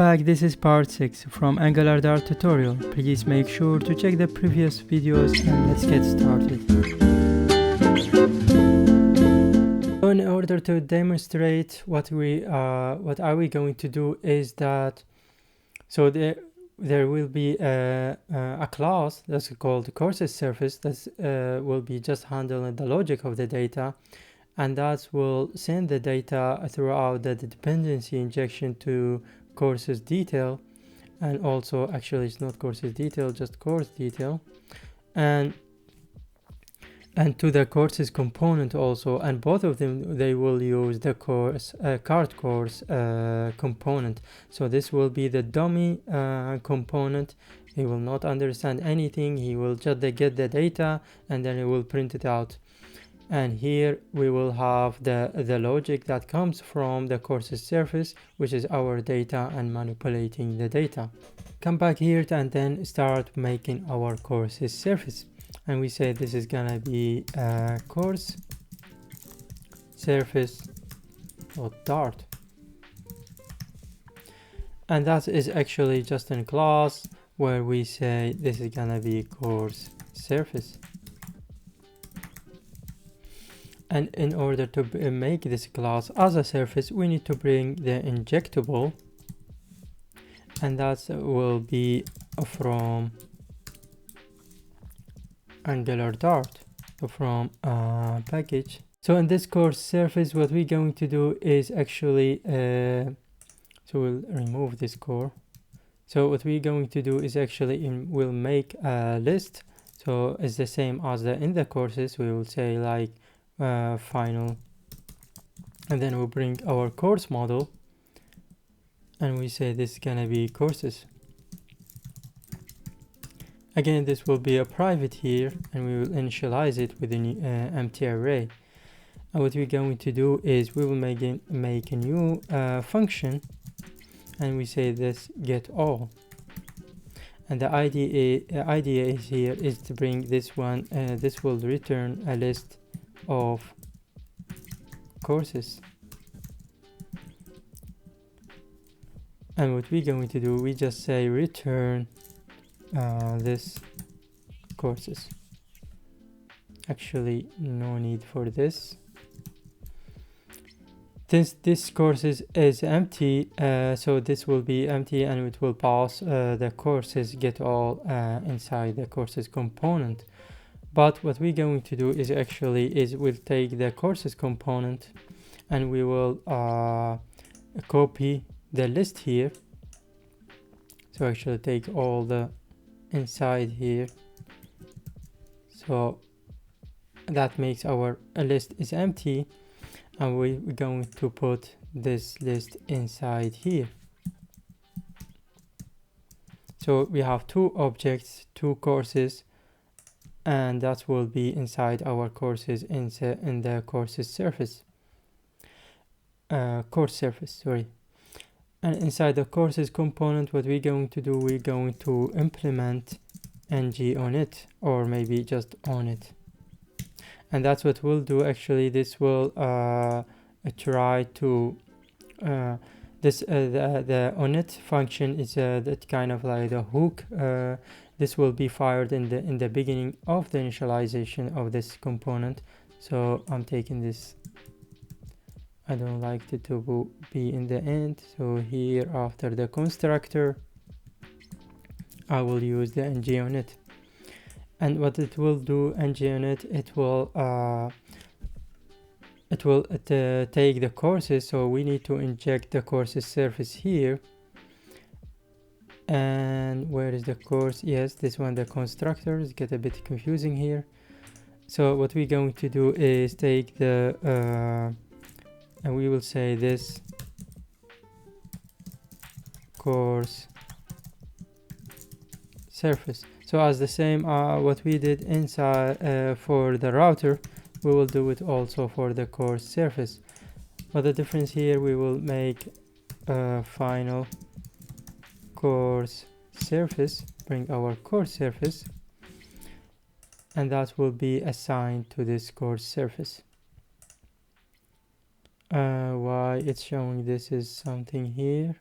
Back, this is part 6 from AngularDart tutorial. Please make sure to check the previous videos and let's get started. So in order to demonstrate what are we going to do is that there will be a class that's called courses surface that will be just handling the logic of the data, and that will send the data throughout the dependency injection to courses detail, and also actually it's not courses detail, just course detail, and to the courses component also, and both of them they will use the course card course component. So this will be the dummy component. He will not understand anything, he will just get the data and then he will print it out. And here we will have the logic that comes from the courses surface, which is our data and manipulating the data. Come back here and then start making our courses surface. And we say this is gonna be course surface .dart. And that is actually just a class where we say this is gonna be course surface. And in order to make this class as a surface, we need to bring the injectable, and that will be from AngularDart, from package. So in this course surface, what we're going to do is actually, so we'll remove this core. So what we're going to do is actually we'll make a list. So it's the same as in the courses. We will say like final, and then we'll bring our course model and we say this is gonna be courses. Again, this will be a private here, and we will initialize it with an empty array. And what we're going to do is we will make a new function, and we say this get all. And the idea is here is to bring this one. This will return a list of courses. And what we're going to do, we just say return this courses. Actually, no need for this. This courses is empty, so this will be empty, and it will pass the courses get all inside the courses component. But what we're going to do is we'll take the courses component and we will copy the list here. So actually take all the inside here. So that makes our list is empty, and we're going to put this list inside here. So we have two objects, two courses, and that will be inside our courses in the courses surface, course surface, sorry. And inside the courses component, what we're going to do, we're going to implement ng on it, or maybe just on it. And that's what we'll do. Actually, this will try to the on it function is that kind of like the hook. This will be fired in the beginning of the initialization of this component. So I'm taking this. I don't like it to be in the end. So here after the constructor, I will use the ng on it. And what it will do, ng on it, it will take the courses. So we need to inject the courses surface here. And where is the course? Yes, this one, the constructors get a bit confusing here. So what we're going to do is take the and we will say this course surface. So as the same what we did inside for the router, we will do it also for the course surface. But the difference here, we will make final course surface, bring our course surface, and that will be assigned to this course surface. Why it's showing this is something here,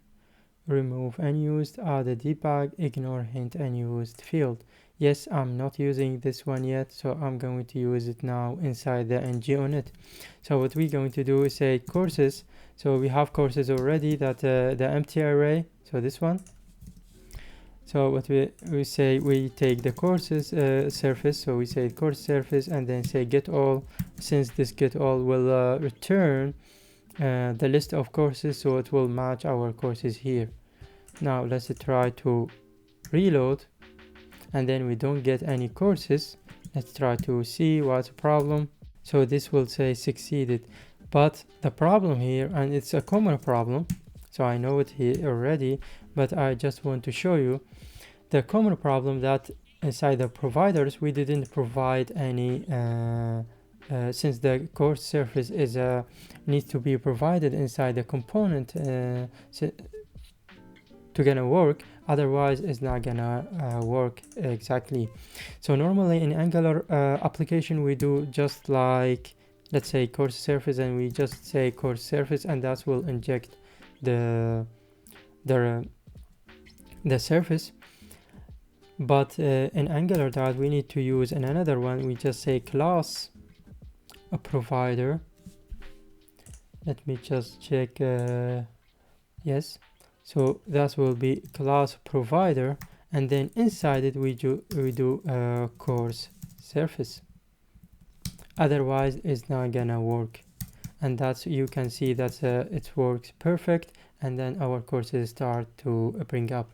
remove unused, add a debug, ignore hint unused field. Yes, I'm not using this one yet, so I'm going to use it now inside the ng on it. So what we're going to do is say courses. So we have courses already, that the empty array, so this one. So what we say, we take the courses surface, so we say course surface and then say get all, since this get all will return the list of courses, so it will match our courses here. Now let's try to reload, and then we don't get any courses. Let's try to see what's the problem. So this will say succeeded, but the problem here, and it's a common problem, so I know it here already, but I just want to show you the common problem that inside the providers we didn't provide any since the course surface is needs to be provided inside the component to gonna work, otherwise it's not gonna work exactly. So normally in Angular application we do just like, let's say course surface, and we just say course surface, and that will inject the surface. But in AngularDart we need to use another one. We just say class a provider. Let me just check. Yes, so that will be class provider, and then inside it we do course surface. Otherwise it's not gonna work, and that's, you can see that it works perfect, and then our courses start to bring up.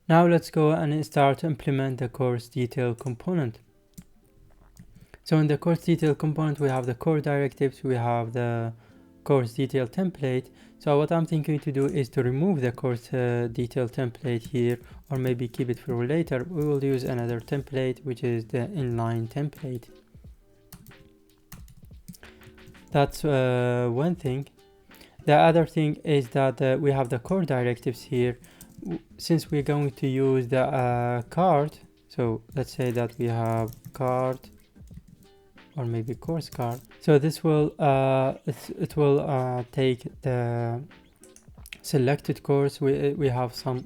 Now let's go and start to implement the course detail component. So in the course detail component we have the core directives, we have the course detail template. So what I'm thinking to do is to remove the course detail template here, or maybe keep it for later. We will use another template, which is the inline template. That's one thing. The other thing is that we have the core directives here. Since we're going to use the card, so let's say that we have card, or maybe course card. So this will it will take the selected course. We have some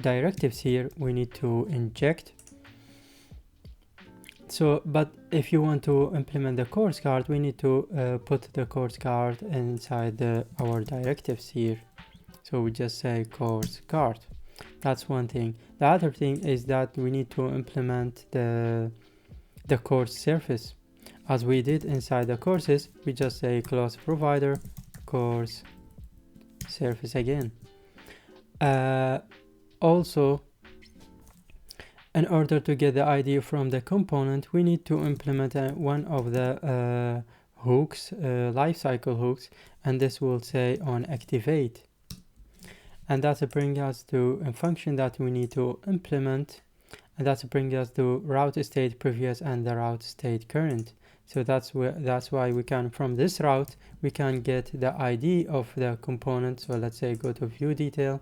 directives here we need to inject. So but if you want to implement the course card, we need to put the course card inside our directives here. So we just say course card. That's one thing. The other thing is that we need to implement the course surface. As we did inside the courses, we just say class provider course surface again. Also, in order to get the ID from the component, we need to implement one of the hooks, lifecycle hooks, and this will say on activate. And that's bring us to a function that we need to implement, and that's bring us to route state previous and the route state current. So that's why we can, from this route we can get the ID of the component. So let's say go to view detail.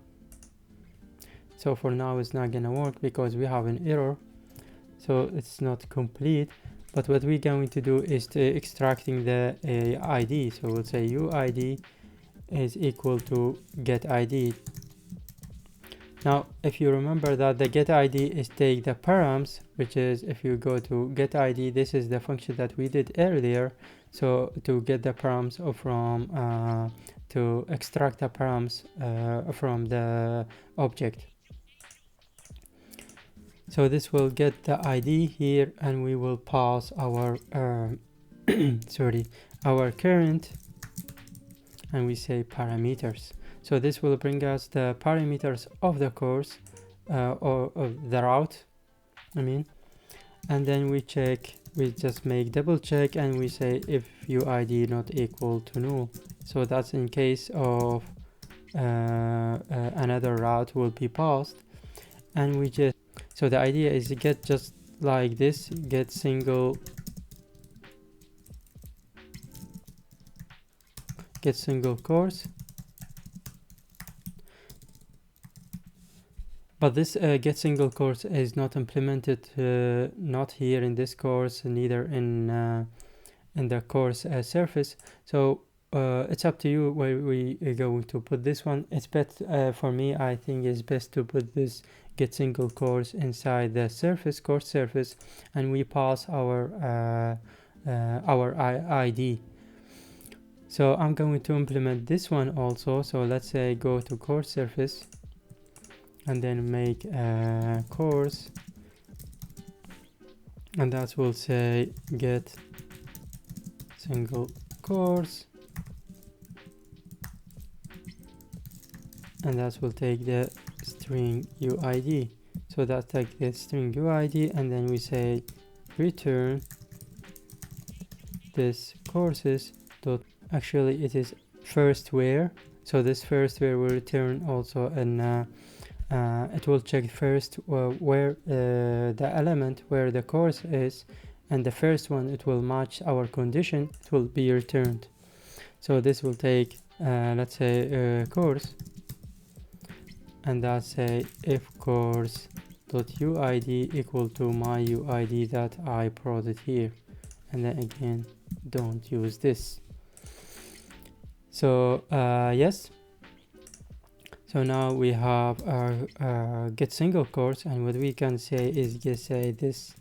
So for now it's not gonna work because we have an error, so it's not complete. But what we're going to do is to extracting the ID. So we'll say uid is equal to get ID. Now if you remember that the get ID is take the params, which is, if you go to get ID, this is the function that we did earlier. So to get the params from to extract the params from the object. So this will get the ID here, and we will pass our our current, and we say parameters. So this will bring us the parameters of the course or of the route, I mean, and then we check, we just make double check, and we say if uid not equal to null. So that's in case of another route will be passed, and we just, so the idea is to get just like this, get single course. But this get single course is not implemented, not here in this course, neither in the course surface. So it's up to you where we are going to put this one. It's better for me. I think it's best to put this get single course inside the surface course surface, and we pass our ID. So I'm going to implement this one also. So let's say go to course surface and then make a course, and that will say get single course, and that will take the string UID. So that take the string UID, and then we say return this courses dot, actually it is first where, so this first where will return also an it will check first where the element where the course is, and the first one it will match our condition, it will be returned. So this will take let's say course, and that's say if course dot UID equal to my UID that I brought here, and then again don't use this. So yes, so now we have our get single course, and what we can say is just say this.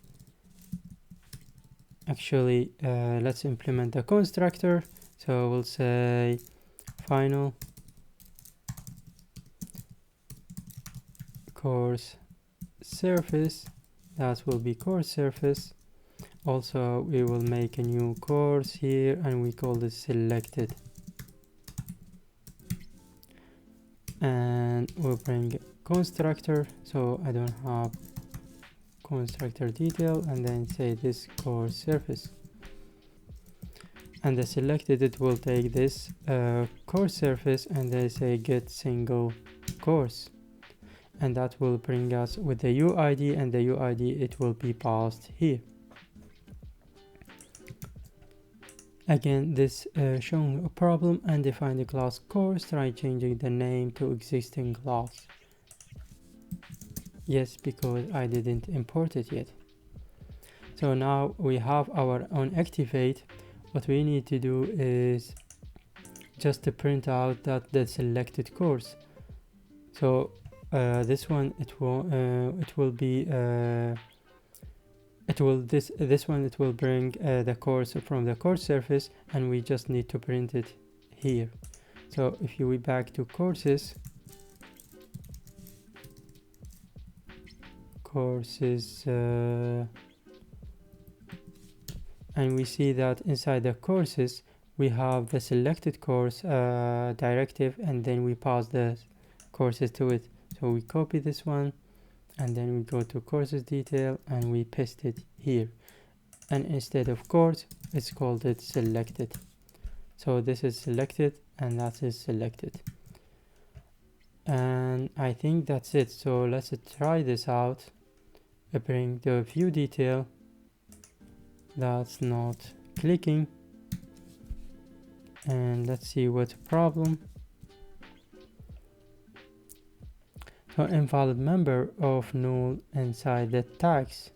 Actually let's implement the constructor. So we'll say final course surface, that will be course surface. Also we will make a new course here, and we call this selected, and we'll bring constructor. So I don't have constructor detail, and then say this course surface, and the selected it will take this course surface, and they say get single course, and that will bring us with the UID, and the UID it will be passed here. Again, this showing a problem, and define the class course, try changing the name to existing class. Yes, because I didn't import it yet. So now we have our own activate. What we need to do is just to print out that the selected course. So this one it will be this one it will bring the course from the course surface, and we just need to print it here. So if you back to courses and we see that inside the courses we have the selected course directive, and then we pass the courses to it. So we copy this one, and then we go to courses detail, and we paste it here, and instead of course it's called it selected. So this is selected, and that is selected, and I think that's it. So let's try this out. I bring the view detail, that's not clicking, and let's see what problem. So invalid member of null inside the tags.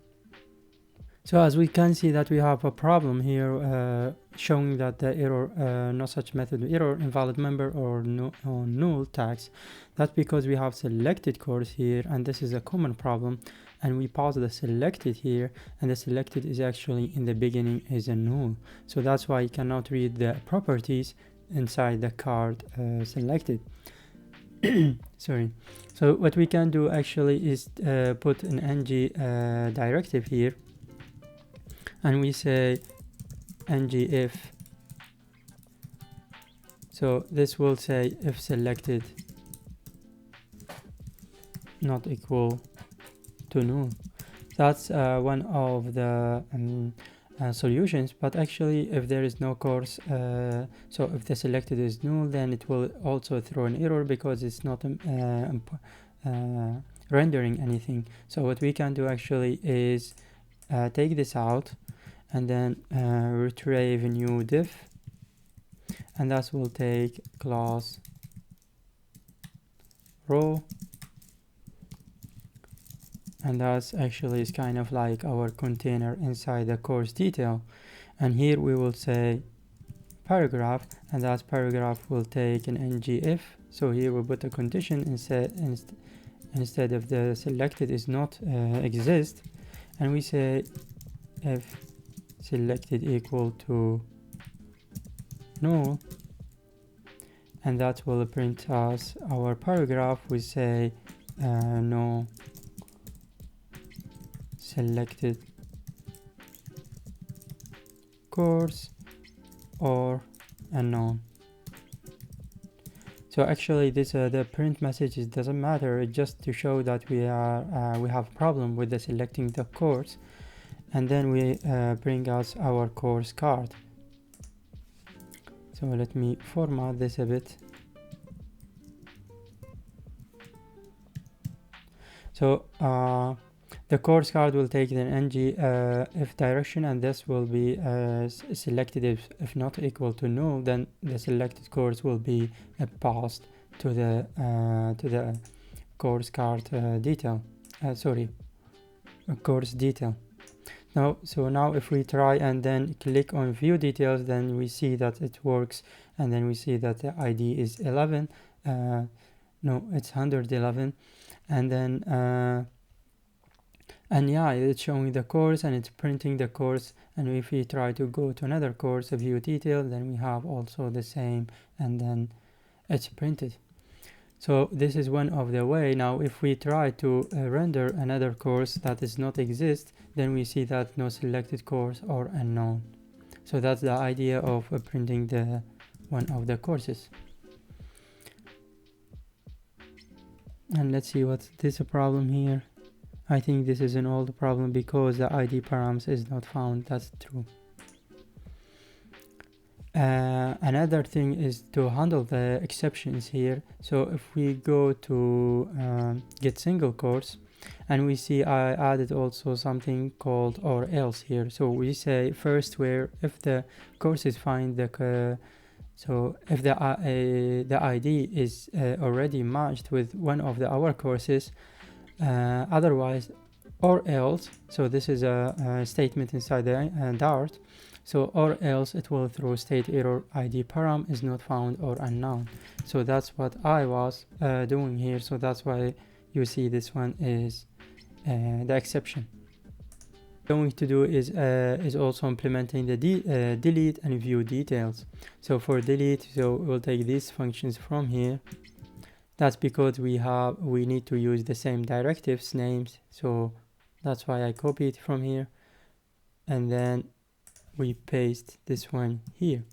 So as we can see that we have a problem here showing that the error no such method error invalid member or null tags. That's because we have selected course here, and this is a common problem, and we pass the selected here, and the selected is actually in the beginning is a null. So that's why you cannot read the properties inside the card selected. Sorry. So what we can do actually is put an ng directive here, and we say ng if. So this will say if selected not equal to null. That's one of the solutions, but actually if there is no course, so if the selected is null, then it will also throw an error because it's not rendering anything. So what we can do actually is take this out, and then retrieve a new div, and that will take class row, and that's actually is kind of like our container inside the course detail. And here we will say paragraph, and that paragraph will take an ngIf. So here we put a condition instead of the selected is not exist, and we say if selected equal to null, and that will print us our paragraph. We say no selected course or unknown. So actually this the print message doesn't matter, it's just to show that we have problem with the selecting the course, and then we bring us our course card. So let me format this a bit. So the course card will take an ngIf direction, and this will be selected if not equal to null, then the selected course will be passed to the course card detail. Course detail. Now if we try and then click on view details, then we see that it works, and then we see that the ID is 11. No, it's 111, and then and yeah, it's showing the course and it's printing the course. And if we try to go to another course, view detail, then we have also the same, and then it's printed. So this is one of the way. Now if we try to render another course that does not exist, then we see that no selected course or unknown. So that's the idea of printing the one of the courses. And let's see what's this a problem here. I think this is an old problem because the ID params is not found. That's true. Another thing is to handle the exceptions here. So if we go to get single course, and we see I added also something called or else here. So we say first where if the courses find the so if the ID is already matched with one of our courses, otherwise or else. So this is a statement inside the Dart. So or else it will throw state error ID param is not found or unknown. So that's what I was doing here. So that's why you see this one is the exception. Going to do is also implementing the delete and view details. So for delete, so we'll take these functions from here. That's because we need to use the same directives names, so that's why I copied from here, and then we paste this one here.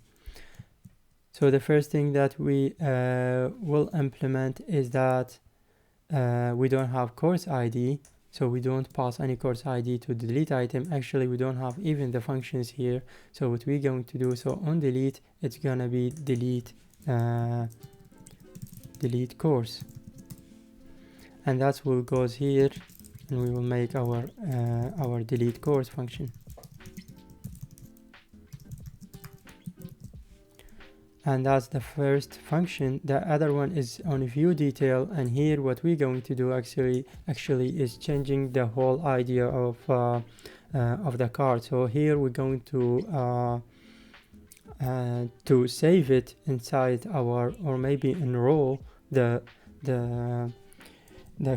So the first thing that we will implement is that we don't have course ID, so we don't pass any course ID to the delete item. Actually, we don't have even the functions here. So what we're going to do, so on delete, it's gonna be delete course, and that's what goes here, and we will make our delete course function. And that's the first function. The other one is on view detail, and here what we're going to do actually is changing the whole idea of the card. So here we're going to save it inside our, or maybe enroll the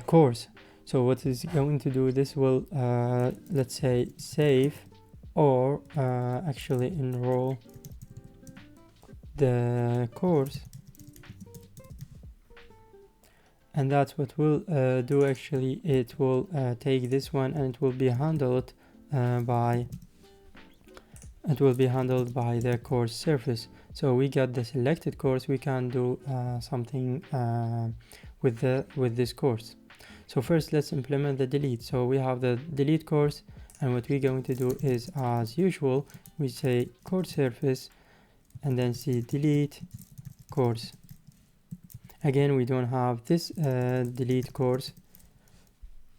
course. So what is going to do, this will let's say save or actually enroll the course, and that's what we'll do. Actually it will take this one, and it will be handled by the course surface. So we got the selected course, we can do something with this course. So first let's implement the delete. So we have the delete course, and what we're going to do is, as usual, we say course surface and then see delete course. Again, we don't have this delete course,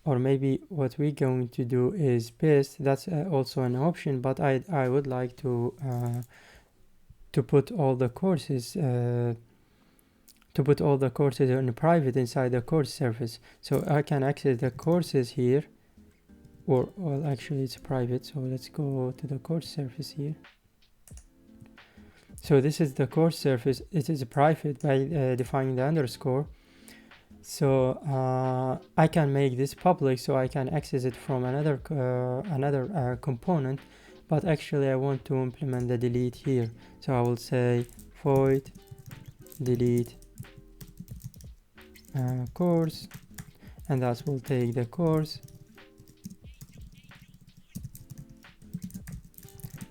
or maybe what we're going to do is paste. That's also an option, but I would like to put all the courses in private inside the course surface. So I can access the courses here, or well, actually it's private. So let's go to the course surface here. So this is the course surface. It is private by defining the underscore. So I can make this public so I can access it from another component, but actually I want to implement the delete here. So I will say void delete course, and that will take the course,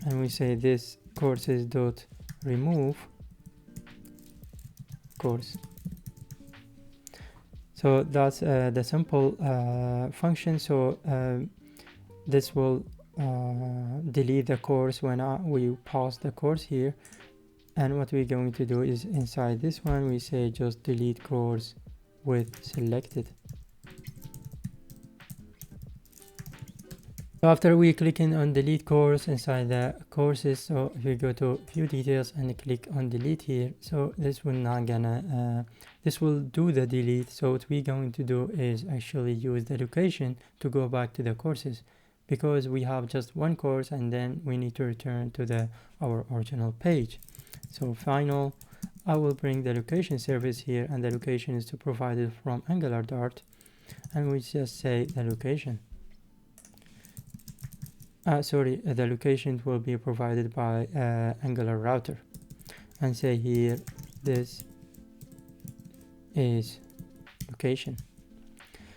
and we say this courses dot remove course. So that's the simple function. So this will delete the course when we pass the course here. And what we're going to do is inside this one we say just delete course with selected. After we clicking on delete course inside the courses, so if we go to view details and click on delete here, so this will not gonna this will do the delete. So what we're going to do is actually use the location to go back to the courses, because we have just one course and then we need to return to our original page. So final, I will bring the location service here, and the location is to provide it from AngularDart, and we just say the location. The location will be provided by Angular router, and say here this is location.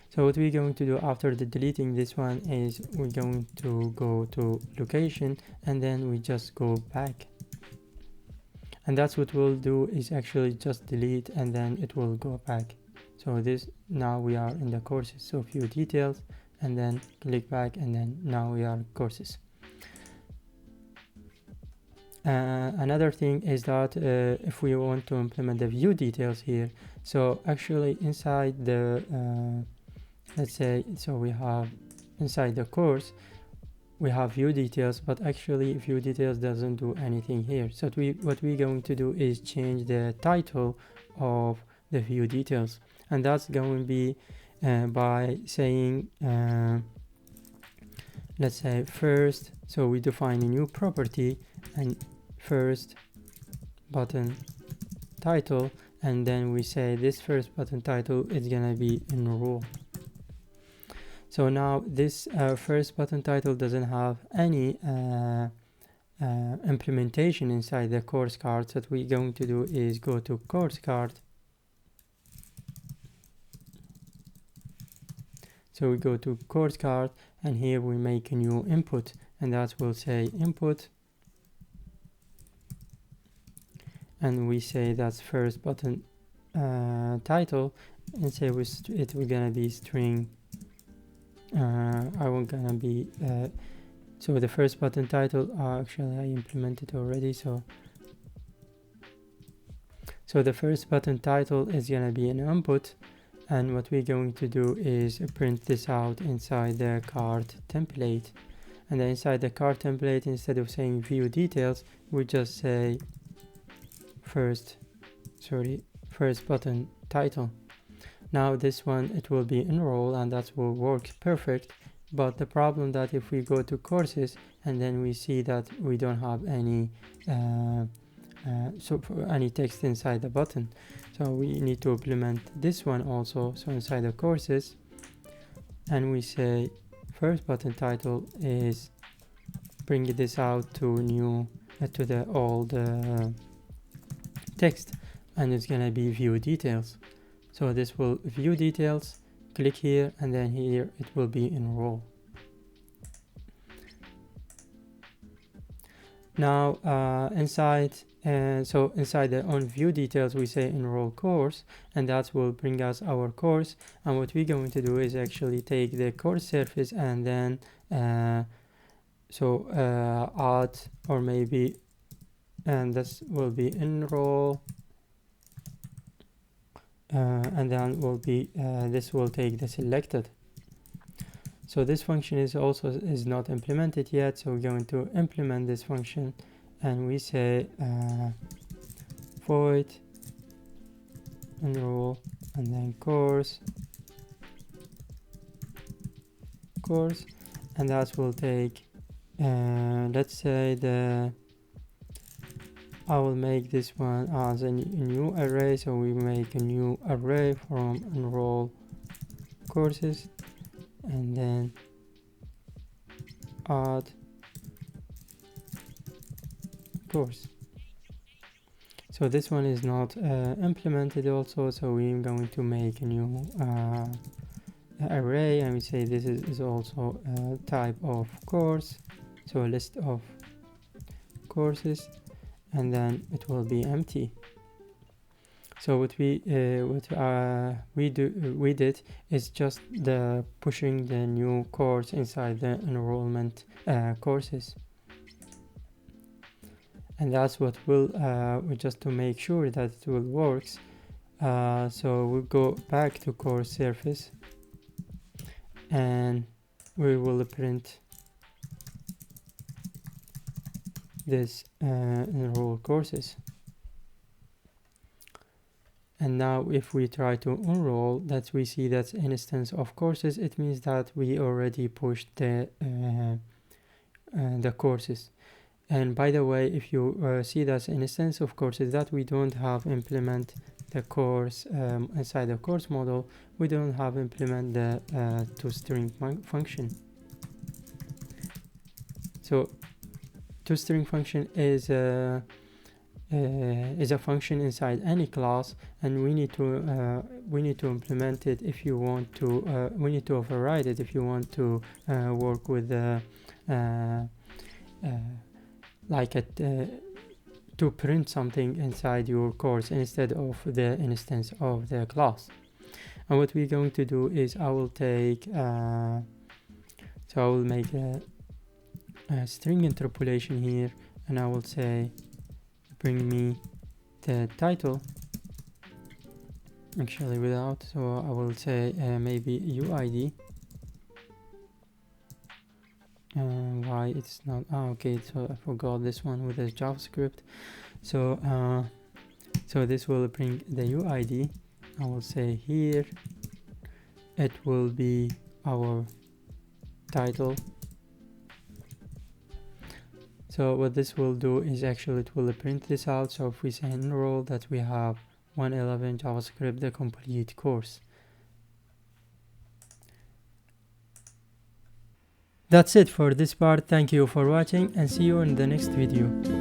So what we're going to do after deleting this one is we're going to go to location, and then we just go back, and that's what we'll do is actually just delete and then it will go back. So this, now we are in the courses, so view details and then click back, and then now we are courses. Another thing is that if we want to implement the view details here, so actually inside the let's say, so we have inside the course we have view details, but actually view details doesn't do anything here. So what we're going to do is change the title of the view details, and that's going to be by saying let's say first, so we define a new property and first button title, and then we say this first button title is gonna be enroll. So now this first button title doesn't have any implementation inside the course card. So what we're going to do is go to course card. So we go to course card, and here we make a new input, and that will say input, and we say that's first button title, and say we're gonna be string. I want gonna be so the first button title actually I implemented already, so the first button title is gonna be an input, and what we're going to do is print this out inside the card template, and then inside the card template, instead of saying view details, we just say first button title. Now this one, it will be enroll, and that will work perfect. But the problem that if we go to courses and then we see that we don't have any any text inside the button, so we need to implement this one also. So inside the courses, and we say first button title is bring this out to new to the old text, and it's gonna be view details. So this will view details, click here, and then here it will be enroll. Now inside the on view details we say enroll course, and that will bring us our course. And what we're going to do is actually take the course surface and then add, or maybe, and this will be enroll, and then will be this will take the selected. So this function is not implemented yet, so we're going to implement this function, and we say void enroll and then course, and that will take let's say the I will make this one as a new array. So we make a new array from Enroll Courses, and then add course. So this one is not implemented also, so we're going to make a new array, and we say this is also a type of course, so a list of courses, and then it will be empty. So what we did is just the pushing the new course inside the enrollment courses, and that's what will just to make sure that it will works. So we'll go back to course surface, and we will print this enroll courses. And now if we try to enroll, that we see that's instance of courses, it means that we already pushed the courses. And by the way, if you see that's an instance of courses, that we don't have implement the course inside the course model, we don't have implement the TwoString function. So TwoString function is a function inside any class, and we need to implement it if you want to. We need to override it if you want to work with the to print something inside your course instead of the instance of the class. And what we're going to do is I will take so I will make a string interpolation here, and I will say bring me the title, actually without, so I will say maybe UID. Why it's not, okay, so I forgot this one with the JavaScript. So so this will bring the UID. I will say here it will be our title. So what this will do is actually it will print this out. So if we say enroll, that we have 111 JavaScript, the complete course. That's it for this part. Thank you for watching, and see you in the next video.